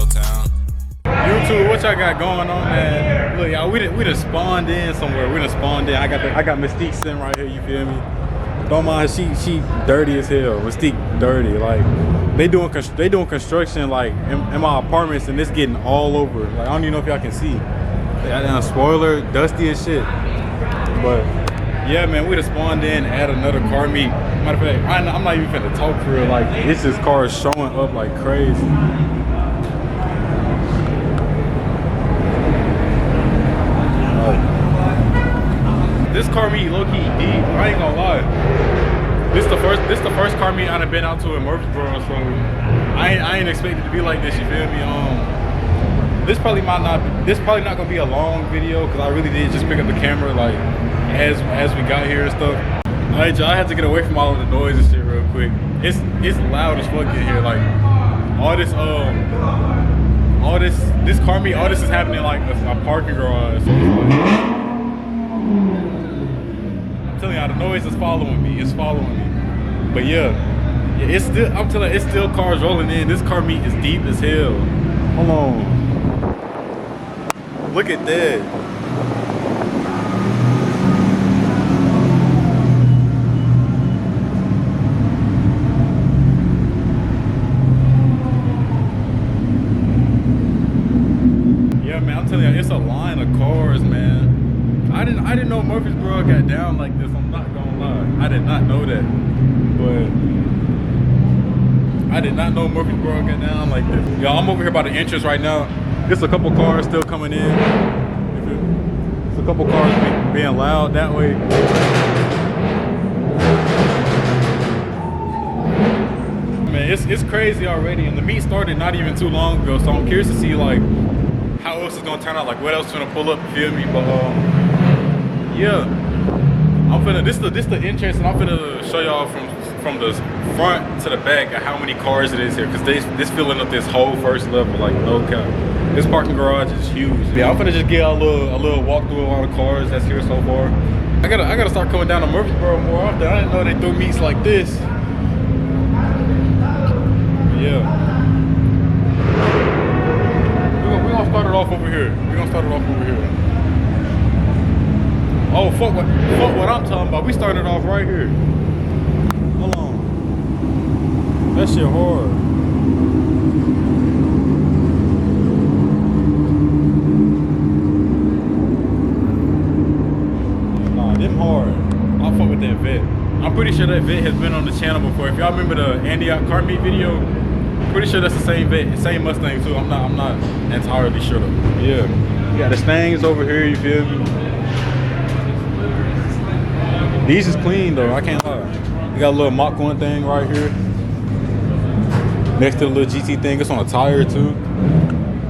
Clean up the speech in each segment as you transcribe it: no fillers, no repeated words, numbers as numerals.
town. YouTube, what y'all got going on, man? Look, y'all, we done spawned in somewhere. We done spawned in. I got Mystique sitting right here. You feel me? Don't mind, she dirty as hell. Mystique dirty. Like they doing construction like in my apartments, and it's getting all over. Like I don't even know if y'all can see. They got a spoiler, dusty as shit. But yeah, man, we done spawned in, add another car meet. Matter of fact, I'm not even finna talk for real. Like it's just cars showing up like crazy. This car meet low-key deep. I ain't gonna lie. This the first car meet I've been out to in Murfreesboro, so I ain't expected to be like this. You feel me? This probably not gonna be a long video because I really did just pick up the camera like as we got here and stuff. Alright, y'all, I had to get away from all of the noise and shit real quick. It's loud as fuck in here. Like this car meet, all this is happening like a parking garage. So it's like, I'm telling y'all, the noise is following me. It's following me. But yeah, it's still. I'm telling you, it's still cars rolling in. This car meet is deep as hell. Hold on. Look at that. Yeah, man. I'm telling you, it's a line of cars, man. I didn't know Murfreesboro got down like this. I'm not gonna lie. I did not know that. But I did not know Murfreesboro got down like this. Y'all, I'm over here by the entrance right now. There's a couple cars still coming in. There's a couple cars being loud that way. Man, it's crazy already. And the meet started not even too long ago. So I'm curious to see like how else it's gonna turn out. Like what else is gonna pull up, you feel me? But yeah, I'm finna. This the entrance, and I'm finna show y'all from the front to the back of how many cars it is here, cause this filling up this whole first level, like no cap. This parking garage is huge. Yeah, I'm finna just get a little walk through all the cars that's here so far. I gotta start coming down to Murfreesboro more often. I didn't know they threw meets like this. Yeah, we're gonna start it off over here. Oh, fuck what I'm talking about. We started off right here. Hold on. That shit hard. Nah, them hard. I'll fuck with that vet. I'm pretty sure that vet has been on the channel before. If y'all remember the Antioch car meet video, I'm pretty sure that's the same vet, same Mustang too. I'm not entirely sure though. Yeah. You got the Stangs over here, you feel me? These is clean though, I can't lie. You got a little Mach 1 thing right here. Next to the little GT thing, it's on a tire too.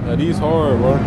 Yeah, these hard, bro.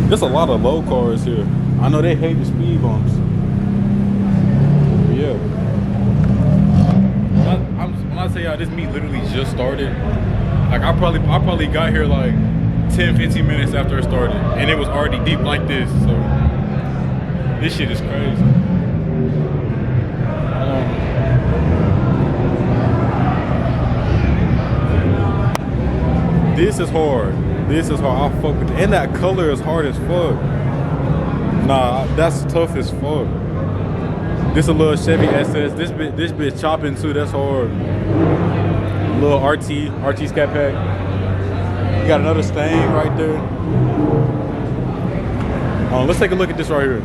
There's a lot of low cars here. I know they hate the speed bumps. But yeah. When I tell y'all this meet literally just started, like I probably got here like 10-15 minutes after it started, and it was already deep like this. So this shit is crazy. This is hard. This is hard. I fuck with it. And that color is hard as fuck. Nah, that's tough as fuck. This a little Chevy SS. This bitch chopping too. That's hard. A little RT scat pack. You got another Stang right there. Let's take a look at this right here.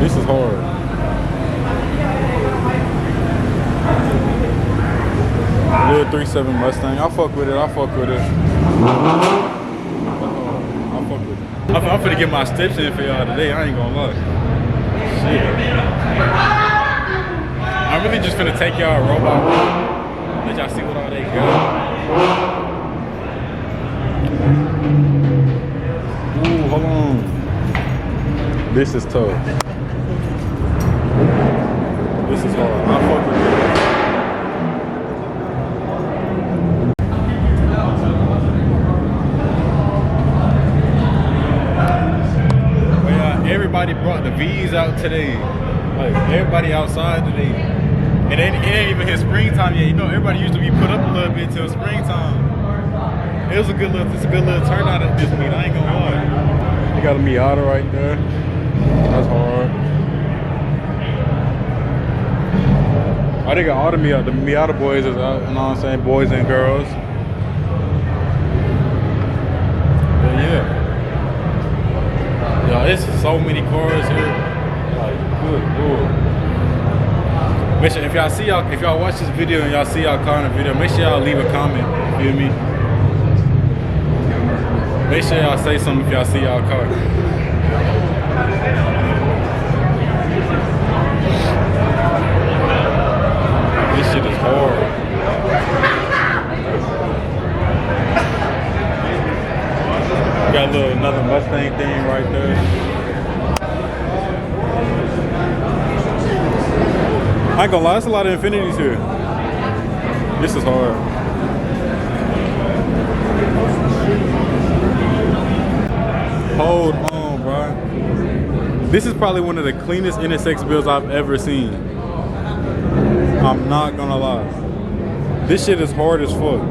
This is hard. Little 3.7 Mustang. I fuck with it. I'm finna get my steps in for y'all today. I ain't gonna lie. Shit. I'm really just finna take y'all a robot room. Let y'all see what all they got. Ooh, hold on. This is tough. This is hard. I fuck with it. Everybody brought the V's out today. Like everybody outside today. And it ain't even hit springtime yet. You know, everybody used to be put up a little bit till springtime. It's a good little turnout at this meet. I ain't gonna lie. You got a Miata right there. That's hard. I think all the Miata boys is out. You know what I'm saying? Boys and girls. But yeah. Yo, it's so many cars here. Like, good lord. Make sure if y'all watch this video and y'all see y'all car in the video, make sure y'all leave a comment. You feel me? Make sure y'all say something if y'all see y'all car. This shit is hard. Got another Mustang thing right there. I ain't gonna lie, there's a lot of Infinities here. This is hard. Hold on, bro. This is probably one of the cleanest NSX builds I've ever seen. I'm not gonna lie. This shit is hard as fuck.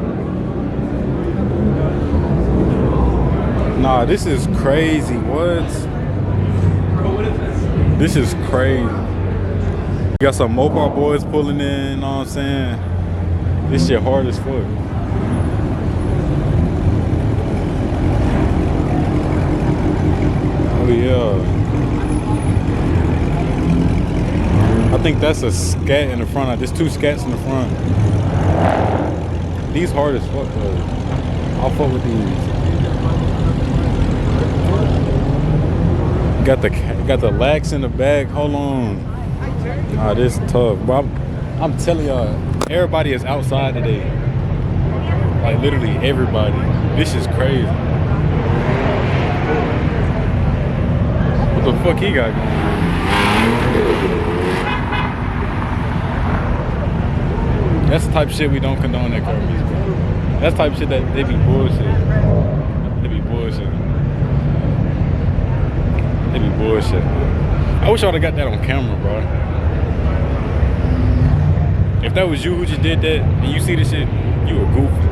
Nah, this is crazy. What? This is crazy. Got some Mopar boys pulling in, you know what I'm saying? This shit hard as fuck. Oh yeah. I think that's a scat in the front. There's two scats in the front. These hard as fuck though. I'll fuck with these. Got the lax in the back. Hold on. Ah, this is tough, bro. I'm telling y'all, everybody is outside today. Like literally everybody. This is crazy. What the fuck he got going? That's the type of shit we don't condone at Kirby's, bro. That's the type of shit that they be bullshit. They be bullshit. They be bullshit. I wish I would've got that on camera, bro. If that was you who just did that and you see this shit, you a goofy.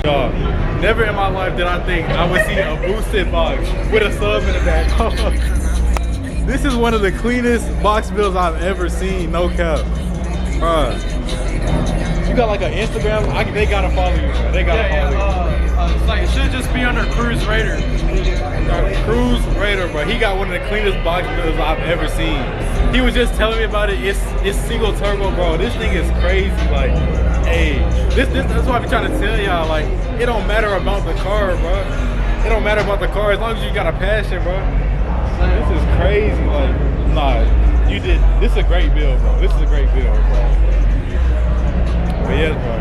Y'all, never in my life did I think I would see a boosted box with a sub in the back. This is one of the cleanest box builds I've ever seen, no cap. Bruh. You got like an Instagram? They gotta follow you, bro. They gotta follow you. It's like, it should just be under Cruise Raider. Cruise Raider, bro. He got one of the cleanest box builds I've ever seen. He was just telling me about it. It's single turbo, bro. This thing is crazy. Like, hey, that's why I be trying to tell y'all. Like, it don't matter about the car, bro. It don't matter about the car as long as you got a passion, bro. This is crazy. Like, nah, this is a great build, bro. This is a great build, bro. But yeah, bro.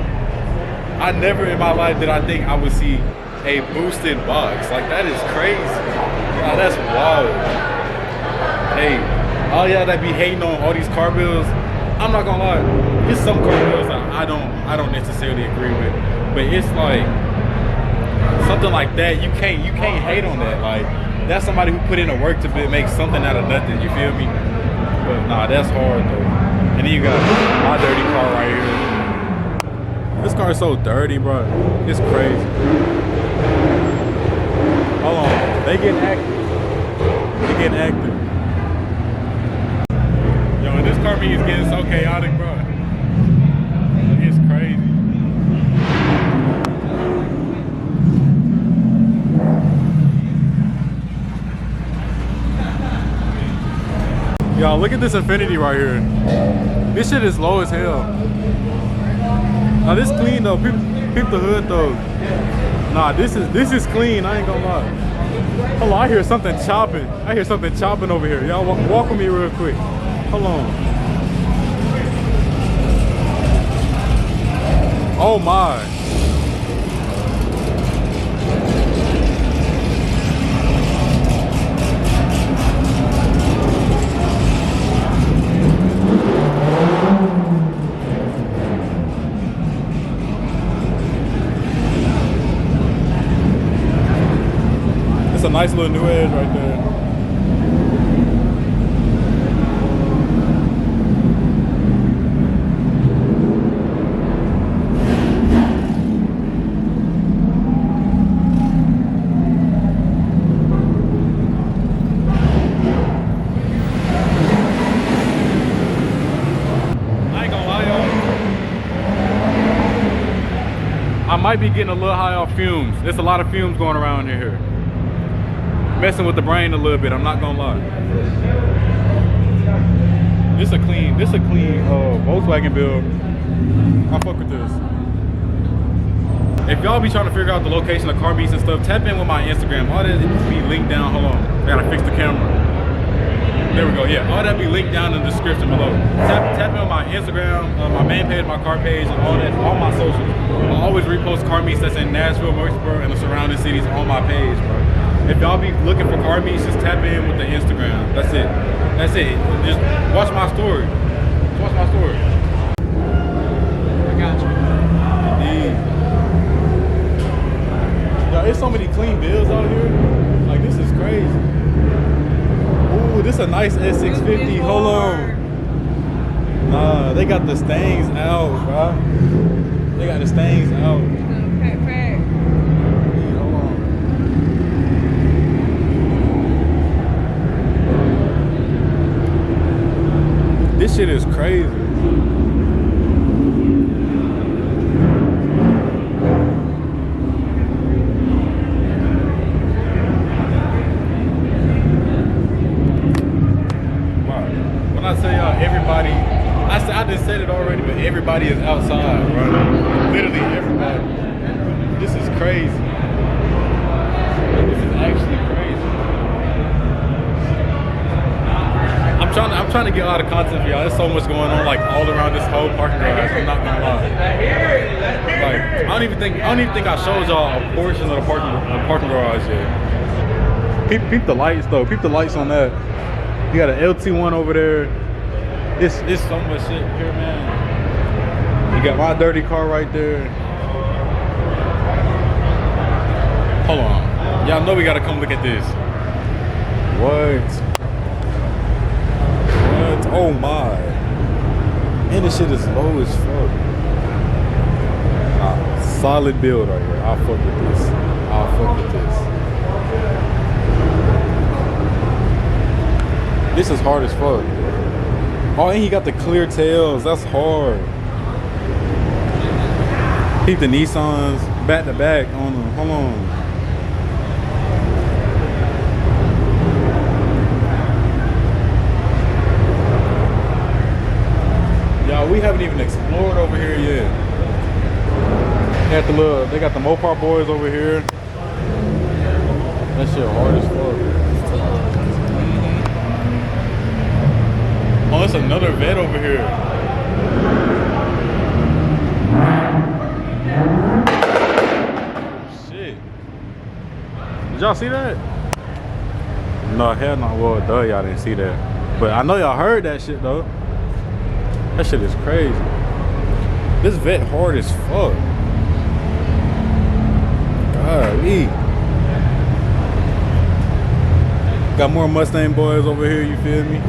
I never in my life did I think I would see a boosted box. Like, that is crazy. God, that's wild. Hey, all y'all that be hating on all these car builds, I'm not gonna lie. There's some car builds that I don't necessarily agree with. But it's like something like that, you can't hate on that. Like, that's somebody who put in the work to make something out of nothing, you feel me? But nah, that's hard though. And then you got my dirty car right here. This car is so dirty, bro. It's crazy. Hold on. They getting active. They getting active. Yo, and this car meet is getting so chaotic, bro. It's crazy. Y'all, look at this Infinity right here. This shit is low as hell. Now this clean though. Peep the hood though. Nah, this is clean. I ain't gonna lie. Hold on, I hear something chopping. I hear something chopping over here. Y'all walk with me real quick. Hold on. Oh my. nice little new edge right there. I might be getting a little high off fumes. There's a lot of fumes going around in here. Messing with the brain a little bit, I'm not gonna lie. This a clean Volkswagen build. I fuck with this. If y'all be trying to figure out the location of car meets and stuff, tap in with my Instagram. All that be linked down. Hold on, I gotta fix the camera. There we go, yeah. All that be linked down in the description below. Tap in on my Instagram, my main page, my car page, and all that, all my socials. I always repost car meets that's in Nashville, Murfreesboro, and the surrounding cities on my page, bro. If y'all be looking for car meets, just tap in with the Instagram. That's it. That's it. Just watch my story. Just watch my story. I got you. Indeed. Yo, there's so many clean builds out here. Like, this is crazy. Ooh, this is a nice S650. Hold on. Nah, they got the stains out, bro. They got the stains out. Okay. Hold on. This shit is crazy. When I tell y'all everybody, I just said it already, but everybody is outside, right? Literally everybody. This is crazy. This is actually crazy. I'm trying to get a lot of content for y'all. There's so much going on, like all around this whole parking garage. I'm not gonna lie. Like I don't even think I showed y'all a portion of the parking garage yet. Peep the lights though. Peep the lights on that. You got an LT1 over there. It's so much shit here, man. You got my dirty car right there. Hold on. Y'all know we gotta come look at this. What? Oh my. And this shit is low as fuck. Solid build right here. I'll fuck with this. I'll fuck with this. This is hard as fuck. Oh, and he got the clear tails. That's hard. Keep the Nissans back to back on them. Hold on. Y'all, we haven't even explored over here yet. They got the Mopar boys over here. That shit hard as fuck. Oh, it's another vet over here. Shit. Did y'all see that? No, hell no. Well, duh, y'all didn't see that. But I know y'all heard that shit, though. That shit is crazy. This vet hard as fuck. Golly. Got more Mustang boys over here, you feel me?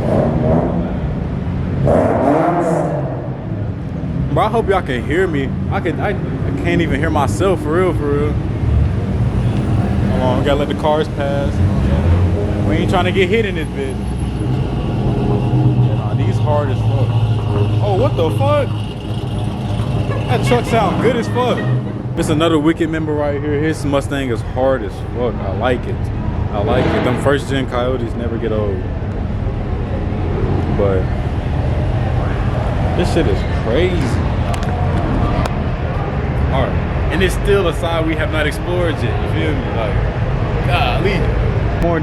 Bro, I hope y'all can hear me. I can't even hear myself for real. Hold on, gotta let the cars pass. We ain't trying to get hit in this bitch. Nah, these hard as fuck. Oh, what the fuck? That truck sound good as fuck. It's another Wicked member right here. His Mustang is hard as fuck. I like it. I like it. Them first gen Coyotes never get old. But this shit is crazy. Alright. And it's still a side we have not explored yet. You feel me? Like, golly. More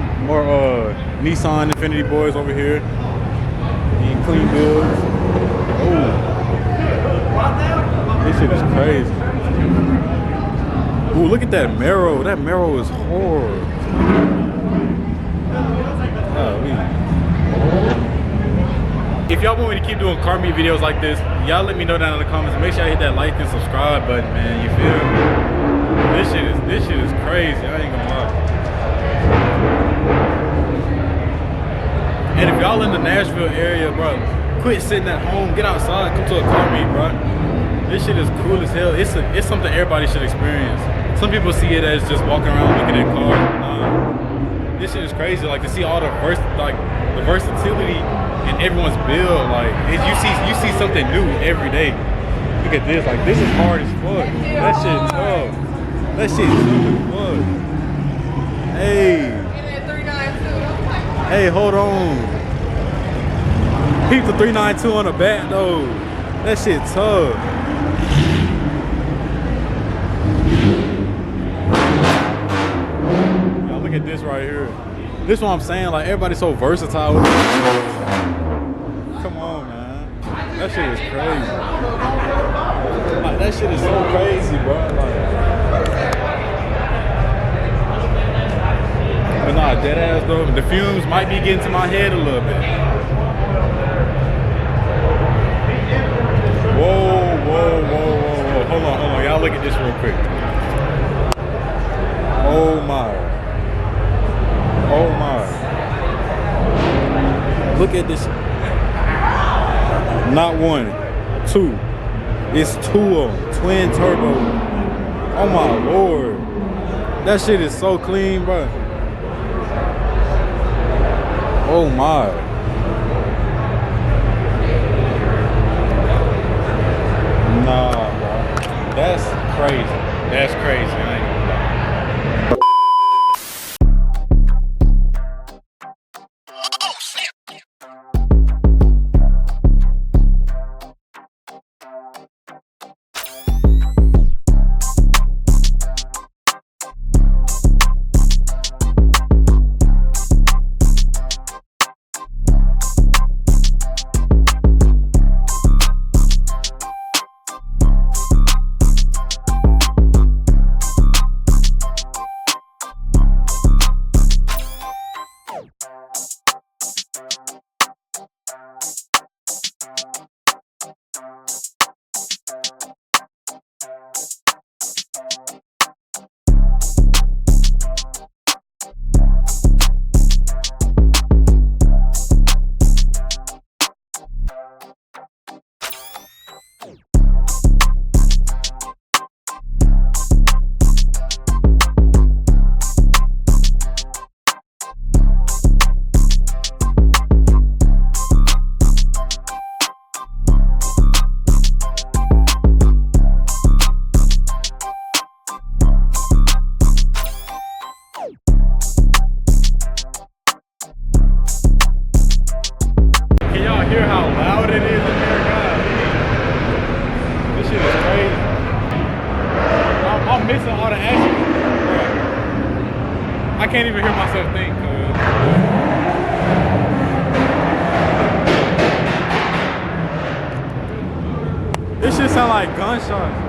Nissan Infinity boys over here. And clean builds. Oh. This shit is crazy. Ooh, look at that Mero. That Mero is hard. If y'all want me to keep doing car meet videos like this, y'all let me know down in the comments. Make sure I hit that like and subscribe button, man. You feel me? This shit is crazy. I ain't gonna lie. y'all in the Nashville area, bro, quit sitting at home. Get outside. Come to a car meet, bro. This shit is cool as hell. It's something everybody should experience. Some people see it as just walking around looking at cars. This shit is crazy. Like to see all the versatility in everyone's build. Like you see something new every day. Look at this. Like this is hard as fuck. That shit tough. That shit tough as fuck. Hey. Hey, hold on. Keep the 392 on the back though. That shit tough. Y'all look at this right here. This is what I'm saying. Like everybody's so versatile with it. Come on, man. That shit is crazy. Like that shit is so crazy, bro. Like. But nah, dead ass though. The fumes might be getting to my head a little bit. Whoa. Hold on. Y'all look at this real quick. Oh my. Look at this. Not one, two. It's two of them. Twin turbo. Oh my lord. That shit is so clean, bro. Oh my. Nah, bro. That's crazy. That's crazy. I ain't gonna lie. Hear how loud it is in there, guys. This shit is crazy. I'm missing all the action. I can't even hear myself think, cuz. This shit sound like gunshots, bro.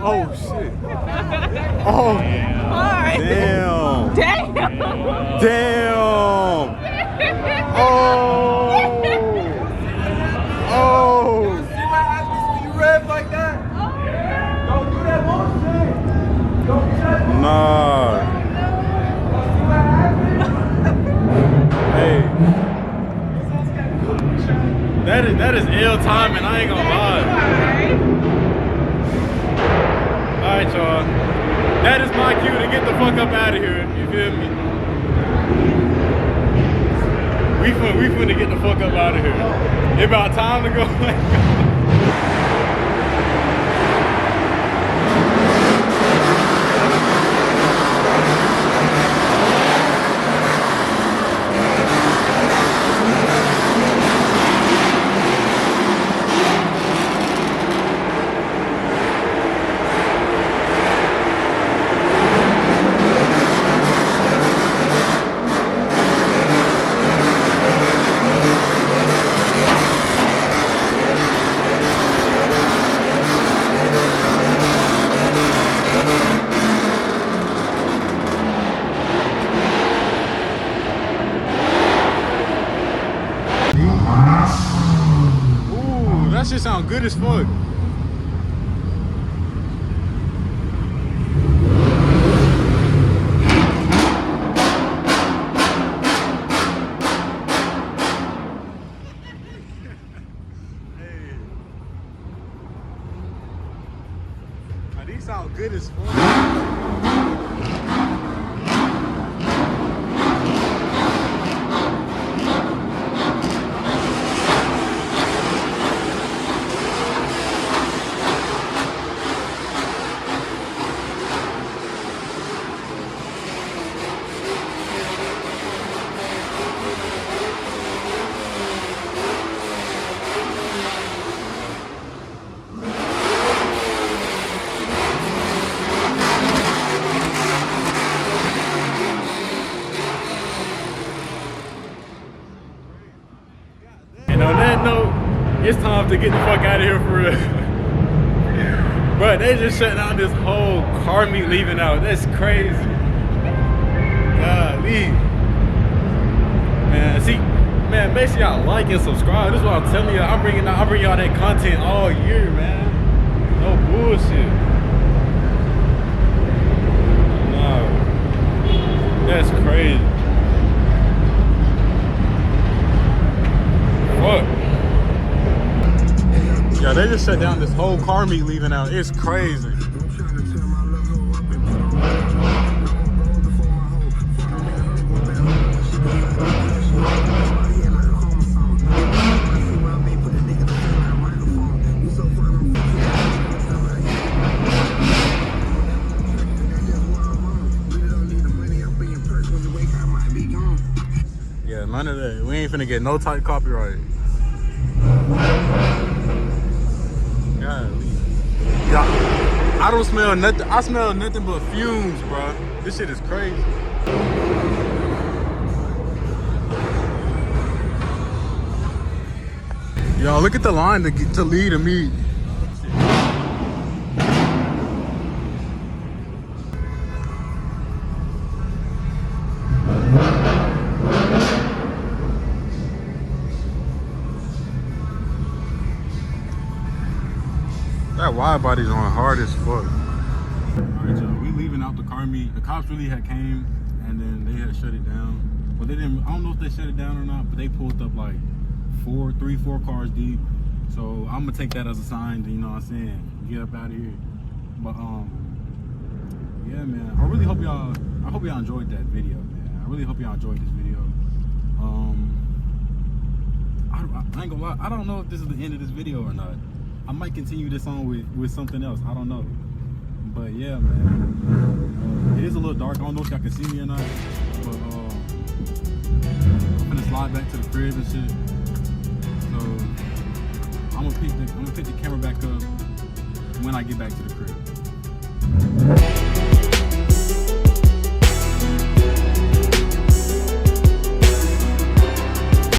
Oh shit. Oh. Damn. Damn. Oh. Oh. See what happens when you rev like that? Don't do that bullshit. Don't do that bullshit. Nah. Hey. That is ill timing, I ain't gonna lie. Alright, That is my cue to get the fuck up out of here. You feel me? We finna get the fuck up out of here. It's about time to go. Ooh, that shit sound good as fuck. These sound good as fuck. And on that note, it's time to get the fuck out of here for real. But they just shut down this whole car meet leaving out. That's crazy. Golly. Man, see, man, make sure y'all like and subscribe. This is what I'm telling you. I'm bringing y'all that content all year, man. No bullshit. No. That's crazy. Fuck. Yeah, they just shut down this whole car meet leaving out. It's crazy. Yeah, none of that. We ain't finna get no type copyright. Golly. Yeah, I don't smell nothing. I smell nothing but fumes, bro. This shit is crazy. Y'all, look at the line to lead a meet. That wide body's on hard as fuck. Alright, y'all, we leaving out the car meet. The cops really had came and then they had shut it down. But they didn't, I don't know if they shut it down or not, but they pulled up like three, four cars deep. So I'm gonna take that as a sign to, you know what I'm saying, get up out of here. But yeah, man, I really hope y'all enjoyed that video, man. I really hope y'all enjoyed this video. I ain't gonna lie, I don't know if this is the end of this video or not. I might continue this on with something else. I don't know. But yeah, man. It is a little dark. I don't know if y'all can see me or not. But I'm gonna slide back to the crib and shit. So I'm gonna pick the camera back up when I get back to the crib.